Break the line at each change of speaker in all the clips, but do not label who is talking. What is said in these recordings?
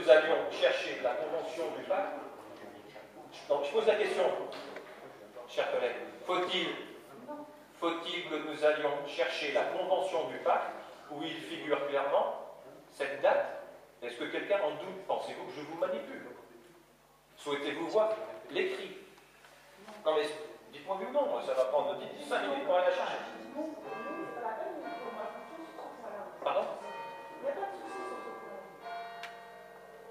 nous allions chercher la convention du pacte. Donc je pose la question, chers collègues, faut-il que nous allions chercher la convention du pacte où il figure clairement cette date? Est-ce que quelqu'un en doute? Pensez-vous que je vous manipule? Souhaitez-vous voir l'écrit? Non mais dites-moi oui ou non, ça va prendre 5 minutes pour aller la chercher. Pardon?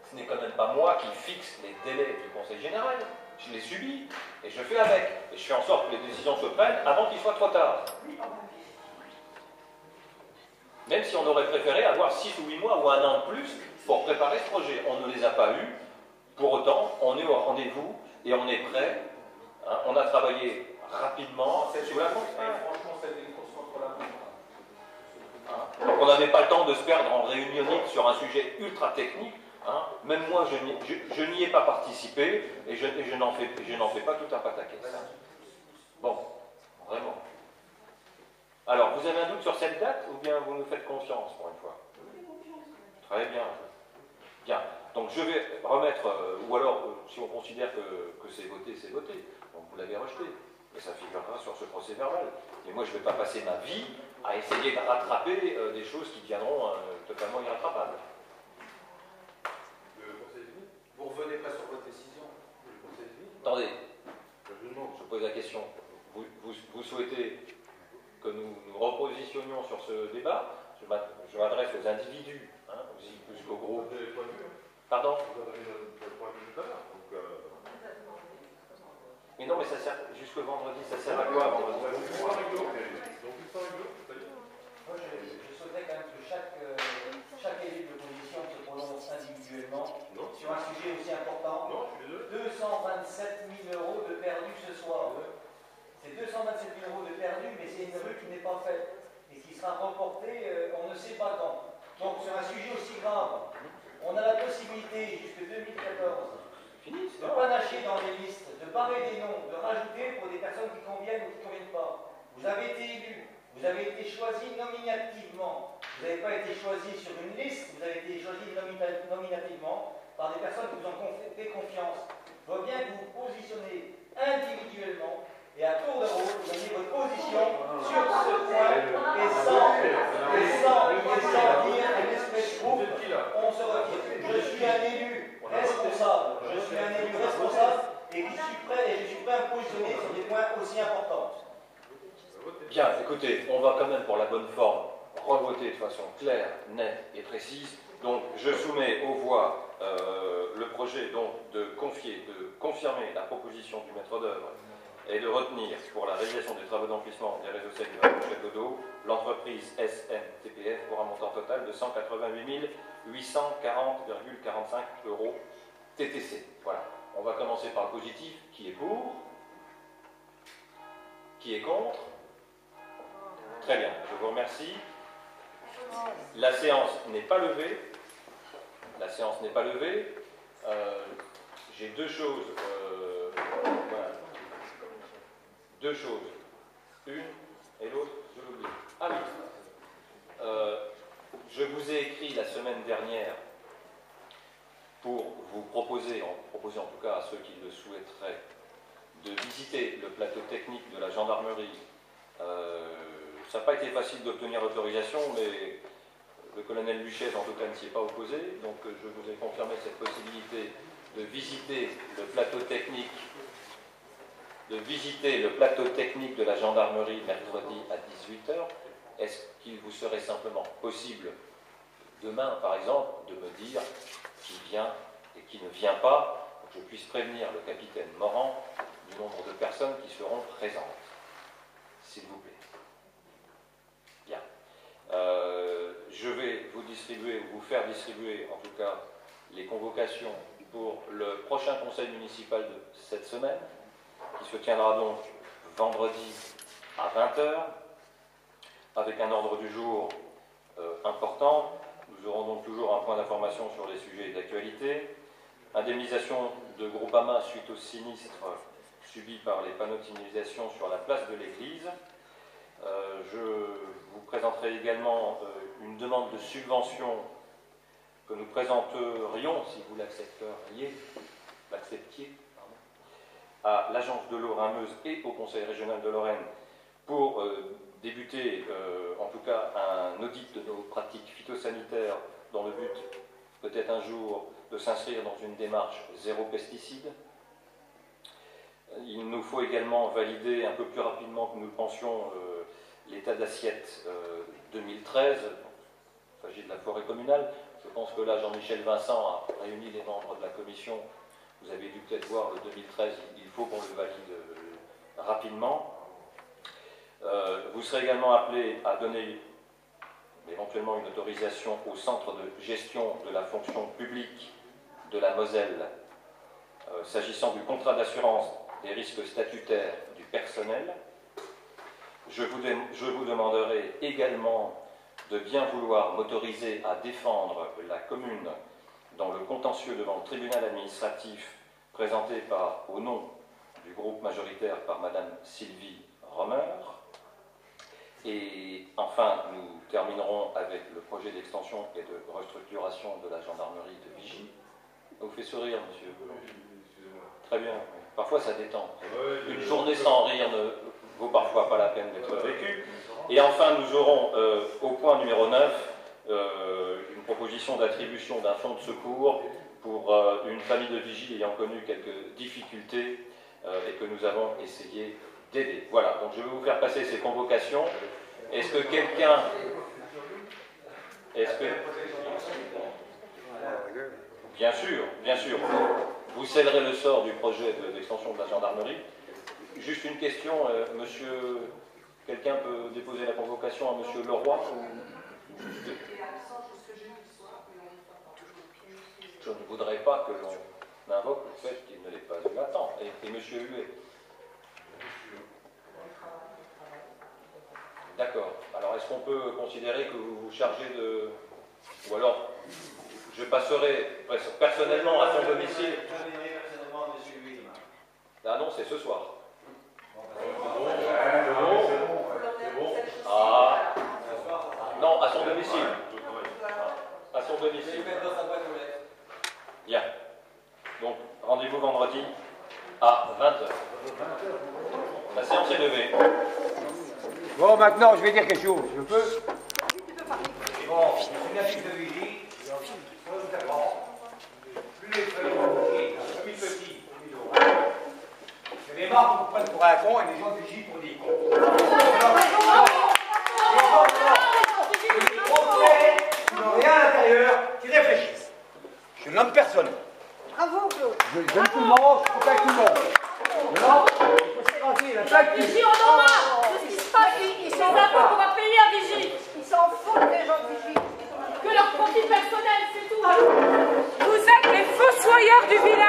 Ce n'est quand même pas moi qui fixe les délais du Conseil général. Je les subis et je fais avec. Et je fais en sorte que les décisions se prennent avant qu'il soit trop tard. Même si on aurait préféré avoir 6 ou 8 mois ou 1 an de plus pour préparer ce projet. On ne les a pas eus. Pour autant, on est au rendez-vous et on est prêt. Hein, on a travaillé rapidement. Sous la montre.
Franchement, c'était une course contre la montre.
Hein, donc on n'avait pas le temps de se perdre en réunionique sur un sujet ultra technique. Hein, même moi, je n'y ai pas participé et je n'en fais pas tout un pataquès. Bon, vraiment. Alors, vous avez un doute sur cette date ou bien vous nous faites confiance pour une fois? Très bien. Bien. Donc je vais remettre, ou alors si on considère que c'est voté, c'est voté. Donc vous l'avez rejeté. Et ça figurera sur ce procès verbal. Et moi, je ne vais pas passer ma vie à essayer de rattraper des choses qui deviendront totalement irrattrapables.
Vous revenez pas sur votre décision?
Attendez, je pose la question. Vous souhaitez que nous nous repositionnions sur ce débat? Je m'adresse aux individus, hein, aussi plus qu'au groupe. Pardon?
Vous avez le point de vue tout à l'heure.
Mais non, mais ça sert jusqu'au vendredi, ça sert à quoi vendredi?
Moi, je
souhaiterais quand même que chaque élu de l'opposition se prononce individuellement sur un sujet aussi important. 227 000 euros de perdus ce soir. C'est 227 000 euros de perdus, mais c'est une rue qui n'est pas faite et qui sera reportée, on ne sait pas quand. Donc sur un sujet aussi grave, on a la possibilité jusqu'en 2014 de panacher dans les listes, de barrer des noms, de rajouter pour des personnes qui conviennent ou qui ne conviennent pas. Vous avez été élu, vous avez été choisi nominativement. Vous n'avez pas été choisi sur une liste, vous avez été choisi nominativement par des personnes qui vous ont fait confiance. Je vois bien que vous vous positionnez individuellement et à tour de rôle, vous avez votre position sur ce point et sans dire et l'espèce groupe, on se retire. Je suis un élu responsable, et je suis prêt à me positionner sur des points aussi importants.
Bien, écoutez, on va quand même pour la bonne forme revoter de façon claire, nette et précise. Donc je soumets aux voix le projet donc, de confirmer la proposition du maître d'œuvre et de retenir pour la réalisation des travaux d'enfouissement des réseaux secs de la Château d'eau l'entreprise SNTPF pour un montant total de 188 840,45 € TTC. Voilà. On va commencer par le positif. Qui est pour? Qui est contre? Très bien, je vous remercie. La séance n'est pas levée. La séance n'est pas levée. J'ai deux choses. Voilà. Deux choses. Une et l'autre, je l'oublie. Ah oui. Je vous ai écrit la semaine dernière pour vous proposer en tout cas à ceux qui le souhaiteraient, de visiter le plateau technique de la gendarmerie. Ça n'a pas été facile d'obtenir l'autorisation, mais le colonel Luchet, en tout cas, ne s'y est pas opposé. Donc je vous ai confirmé cette possibilité de visiter le plateau technique de la gendarmerie mercredi à 18 h. Est-ce qu'il vous serait simplement possible, demain par exemple, de me dire qui vient et qui ne vient pas, pour que je puisse prévenir le capitaine Morand du nombre de personnes qui seront présentes, s'il vous plaît. Bien. Je vais vous faire distribuer, en tout cas, les convocations pour le prochain conseil municipal de cette semaine, qui se tiendra donc vendredi à 20 h, avec un ordre du jour important. Nous aurons donc toujours un point d'information sur les sujets d'actualité, indemnisation de Groupama suite au sinistre subi par les panneaux de signalisation sur la place de l'église. Je vous présenterai également une demande de subvention que nous présenterions, si vous l'acceptiez, à l'Agence de l'eau Rhin-Meuse et au Conseil régional de Lorraine pour débuter, en tout cas, un audit de nos pratiques phytosanitaires dans le but, peut-être un jour, de s'inscrire dans une démarche zéro pesticide. Il nous faut également valider un peu plus rapidement que nous le pensions l'état d'assiette 2013. Il s'agit de la forêt communale. Je pense que là, Jean-Michel Vincent a réuni les membres de la commission. Vous avez dû peut-être voir le 2013, il faut qu'on le valide rapidement. Vous serez également appelé à donner éventuellement une autorisation au centre de gestion de la fonction publique de la Moselle, s'agissant du contrat d'assurance des risques statutaires du personnel. Je vous demanderai également de bien vouloir m'autoriser à défendre la commune dans le contentieux devant le tribunal administratif présenté au nom du groupe majoritaire par Madame Sylvie Romer. Et enfin, nous terminerons avec le projet d'extension et de restructuration de la gendarmerie de Vigie. Ça vous fait sourire, monsieur? Très bien. Parfois, ça détend. Une journée sans rire ne vaut parfois pas la peine d'être vécue. Et enfin, nous aurons au point numéro 9 une proposition d'attribution d'un fonds de secours pour une famille de vigiles ayant connu quelques difficultés et que nous avons essayé d'aider. Voilà, donc je vais vous faire passer ces convocations. Est-ce que quelqu'un... Bien sûr, bien sûr. Vous scellerez le sort du projet d'extension de la gendarmerie. Juste une question, monsieur... Quelqu'un peut déposer la convocation à monsieur Leroy ou... Je ne voudrais pas que l'on invoque le fait qu'il ne l'ait pas eu à temps. Et monsieur Huet. D'accord. Alors, est-ce qu'on peut considérer que vous vous chargez de... Ou alors, je passerai personnellement à son domicile. Ah non, c'est ce soir. Ah. Non, à son domicile. À son domicile. Bien. Donc, rendez-vous vendredi à 20h. La séance est levée.
Bon, maintenant, je vais dire quelque chose. Je peux?
Bon, une affiche de vigie, plus les feuilles de vigie, plus petits, plus gros. Il y a des marques qu'on prenne pour un con et des gens de vigie pour des cons. Les complets, qui n'ont rien à l'intérieur, qui réfléchissent. Je nomme personne.
Bravo, Claude.
Je donne tout le monde, je protège tout le monde. Non, il faut se garantir la plaque.
Vigie, on en a. Tout ce qui se passe, ils sont impôts qu'on va payer à Vigie. Ils s'en foutent des gens de Vigie. Que leur profit personnel, c'est tout. Vous êtes les fossoyeurs du village.